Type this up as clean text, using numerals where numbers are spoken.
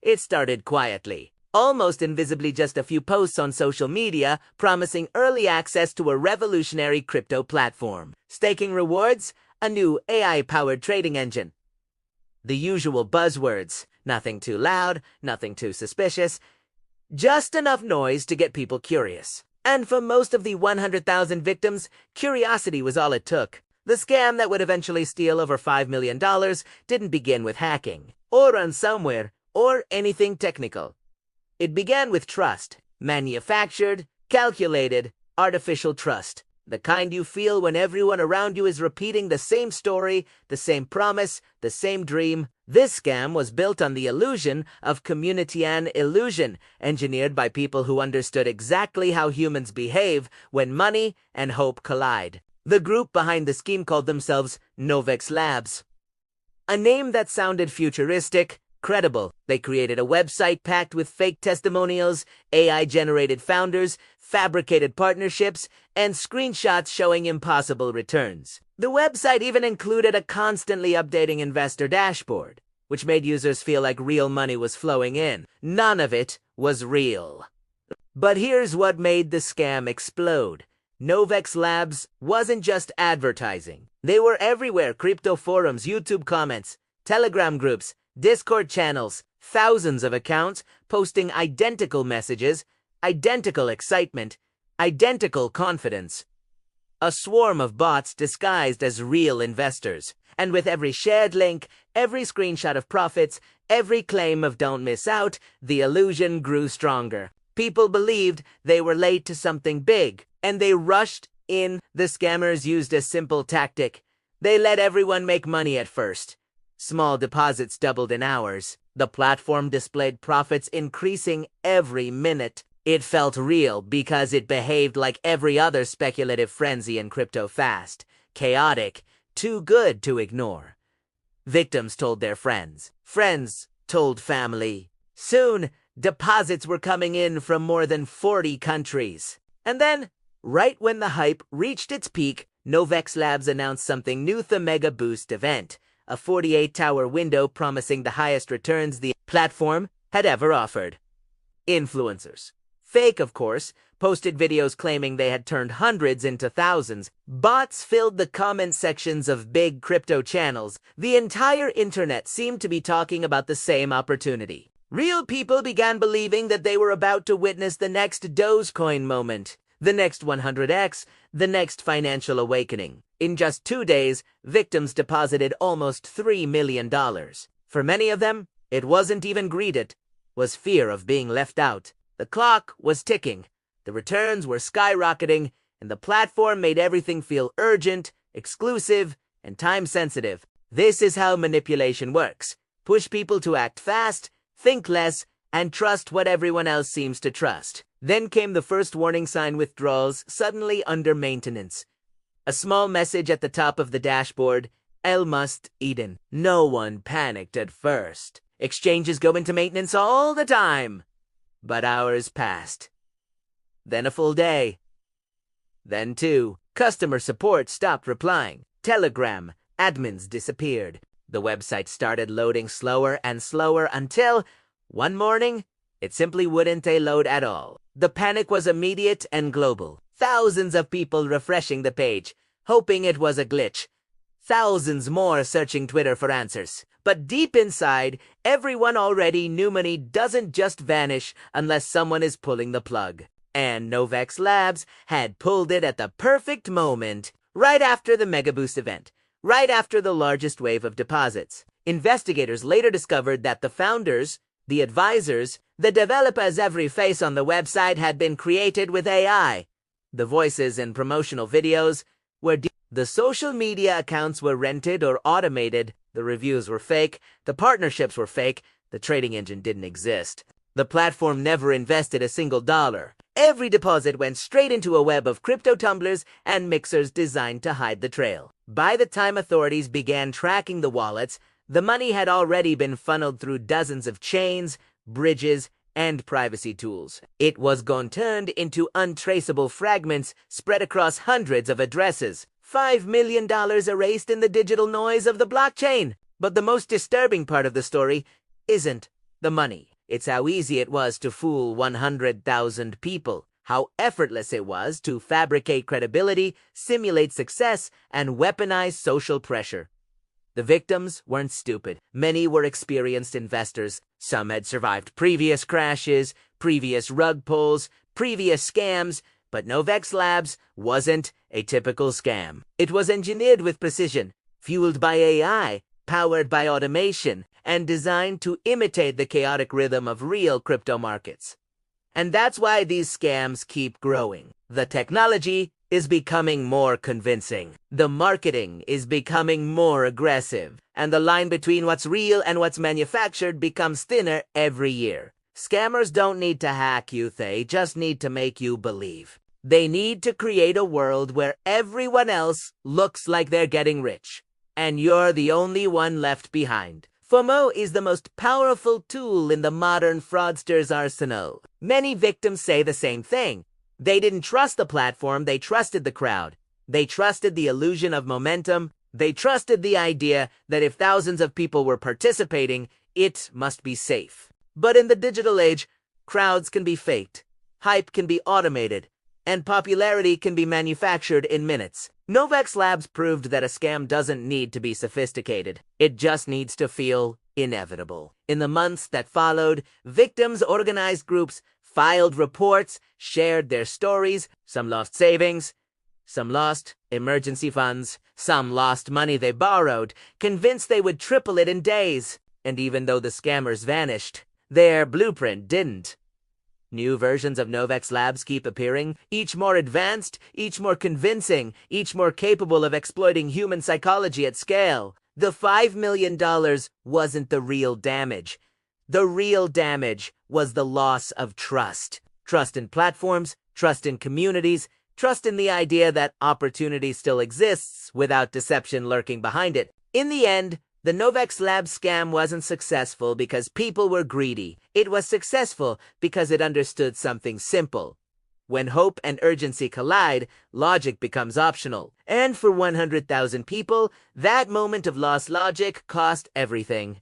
it started quietly, almost invisibly, just a few posts on social media promising early access to a revolutionary crypto platform. Staking rewards, a new AI-powered trading engine. The usual buzzwords, nothing too loud, nothing too suspicious, just enough noise to get people curious. And for most of the 100,000 victims, curiosity was all it took. The scam that would eventually steal over $5 million didn't begin with hacking, or ransomware, or anything technical. It began with trust, manufactured, calculated, artificial trust. The kind you feel when everyone around you is repeating the same story, the same promise, the same dream. This scam was built on the illusion of community and illusion, engineered by people who understood exactly how humans behave when money and hope collide. The group behind the scheme called themselves Novex Labs. A name that sounded futuristic, credible. They created a website packed with fake testimonials, AI-generated founders, fabricated partnerships, and screenshots showing impossible returns. The website even included a constantly updating investor dashboard, which made users feel like real money was flowing in. None of it was real. But here's what made the scam explode. Novex Labs wasn't just advertising. They were everywhere: crypto forums, YouTube comments, Telegram groups, Discord channels, thousands of accounts posting identical messages, identical excitement, identical confidence. A swarm of bots disguised as real investors. And with every shared link, every screenshot of profits, every claim of don't miss out, the illusion grew stronger. People believed they were late to something big, and they rushed in. The scammers used a simple tactic. They let everyone make money at first. Small deposits doubled in hours. The platform displayed profits increasing every minute. It felt real because it behaved like every other speculative frenzy in crypto: fast, chaotic, too good to ignore. Victims told their friends. Friends told family. Soon, deposits were coming in from more than 40 countries. And then, right when the hype reached its peak, Novex Labs announced something new: the Mega Boost event, a 48-hour window promising the highest returns the platform had ever offered. Influencers, fake of course, posted videos claiming they had turned hundreds into thousands. Bots filled the comment sections of big crypto channels. The entire internet seemed to be talking about the same opportunity. Real people began believing that they were about to witness the next Dogecoin moment, the next 100x, the next financial awakening. In just 2 days, victims deposited almost $3 million. For many of them, it wasn't even greed, it was fear of being left out. The clock was ticking, the returns were skyrocketing, and the platform made everything feel urgent, exclusive, and time-sensitive. This is how manipulation works. Push people to act fast, think less, and trust what everyone else seems to trust. Then came the first warning sign: withdrawals suddenly under maintenance. A small message at the top of the dashboard: Almost Eden. No one panicked at first. Exchanges go into maintenance all the time. But hours passed. Then a full day. Then 2. Customer support stopped replying. Telegram admins disappeared. The website started loading slower and slower until, one morning, it simply wouldn't load at all. The panic was immediate and global. Thousands of people refreshing the page, hoping it was a glitch. Thousands more searching Twitter for answers. But deep inside, everyone already knew money doesn't just vanish unless someone is pulling the plug. And Novex Labs had pulled it at the perfect moment, right after the Mega Boost event, right after the largest wave of deposits. Investigators later discovered that the founders, the advisors, the developers, every face on the website had been created with AI. The voices and promotional videos were the social media accounts were rented or automated, the reviews were fake, the partnerships were fake, the trading engine didn't exist. The platform never invested a single dollar. Every deposit went straight into a web of crypto tumblers and mixers designed to hide the trail. By the time authorities began tracking the wallets, the money had already been funneled through dozens of chains, bridges, and privacy tools. It was gone turned into untraceable fragments spread across hundreds of addresses. $5 million erased in the digital noise of the blockchain. But the most disturbing part of the story isn't The money. It's how easy it was to fool 100,000 people. How effortless it was to fabricate credibility, simulate success, and weaponize social pressure. The victims weren't stupid. Many were experienced investors. Some had survived previous crashes, previous rug pulls, previous scams, but Novex Labs wasn't a typical scam. It was engineered with precision, fueled by AI, powered by automation, and designed to imitate the chaotic rhythm of real crypto markets. And that's why these scams keep growing. The technology is becoming more convincing. The marketing is becoming more aggressive. And the line between what's real and what's manufactured becomes thinner every year. Scammers don't need to hack you, they just need to make you believe. They need to create a world where everyone else looks like they're getting rich, and you're the only one left behind. FOMO is the most powerful tool in the modern fraudster's arsenal. Many victims say the same thing. They didn't trust the platform, they trusted the crowd. They trusted the illusion of momentum. They trusted the idea that if thousands of people were participating, it must be safe. But in the digital age, crowds can be faked, hype can be automated, and popularity can be manufactured in minutes. Novex Labs proved that a scam doesn't need to be sophisticated. It just needs to feel inevitable. In the months that followed, victims organized groups, filed reports, shared their stories. Some lost savings, some lost emergency funds, some lost money they borrowed, convinced they would triple it in days. And even though the scammers vanished, their blueprint didn't. New versions of Novex Labs keep appearing, each more advanced, each more convincing, each more capable of exploiting human psychology at scale. The $5 million wasn't the real damage. The real damage was the loss of trust. Trust in platforms, trust in communities, trust in the idea that opportunity still exists without deception lurking behind it. In the end, the Novex Labs scam wasn't successful because people were greedy. It was successful because it understood something simple. When hope and urgency collide, logic becomes optional. And for 100,000 people, that moment of lost logic cost everything.